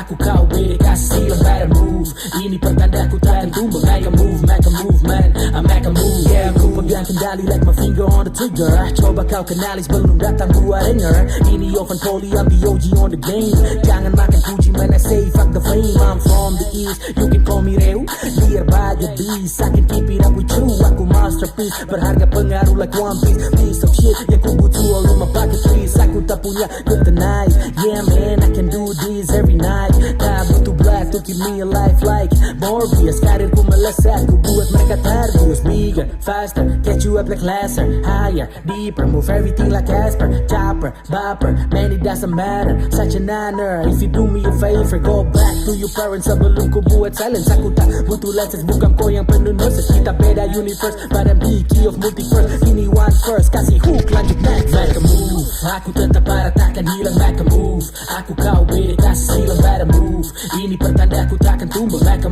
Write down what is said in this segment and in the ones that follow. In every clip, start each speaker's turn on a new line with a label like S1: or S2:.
S1: Aku kau beda kasih silang better move. Ini pertanda aku takkan tumbang. Make a move man, I make a move. Yeah, aku pegang kendali like my finger on the trigger. Coba kau kenali sebelum datang gua denger. Ini Oven Poli, I'm the OG on the game. Jangan makan puji man, I say fuck the fame. I'm from the east, you can call me Reu. Dear by the beast, I can keep it up with you. Aku masterpiece, berharga pengaruh like One Piece. Piece of shit, yang ku butuh all in my pocket please. Aku tak punya kryptonite. Yeah man, I can do this every night. Tak butuh black to keep me alive like Morbius. Karirku melesat, ku buat mereka terbius. Bigger, faster, catch you up like laser. Higher, deeper, move everything like Casper. Chopper, bopper, man it doesn't matter. Such an honor, if you do me a favor, go back to your parents sebelum ku buat silence. Aku tak butuh lenses, bukan kau yang penuh nurses. Kita beda universe, but I'm the key of multiverse. Ini one first, kasih hook, lanjut next. Make a move, aku tetap parah takkan hilang. Make a move, aku kau beda kasih silang better move. Ini pertanda aku takkan tumbang. Make a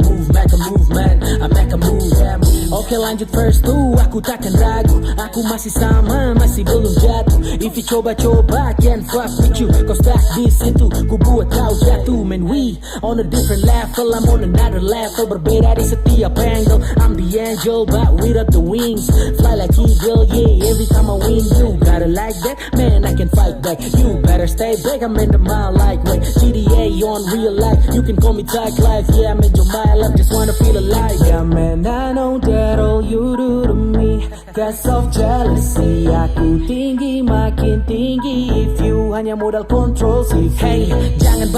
S1: move man, I make a move, yeah. Oke lanjut first tuh, aku takkan ragu. Aku masih sama, masih belum jatuh. If you coba-coba, can't fuck with you. Kau stuck di situ, ku buat kau jatuh. Man we on a different level, I'm on another level. Berbeda di setiap angle. I'm the angel, but without the wings. Fly like eagle, yeah, every time I win. You gotta like that, man, I can fight back. You better stay back, I'm in the mile like way. GTA on real life, you can call me Tag Life. Yeah, I'm in your mind, I just wanna feel alive. Yeah man, I know that all you do to me cause of jealousy. Aku tinggi, makin tinggi. If you hanya modal control, hey, jangan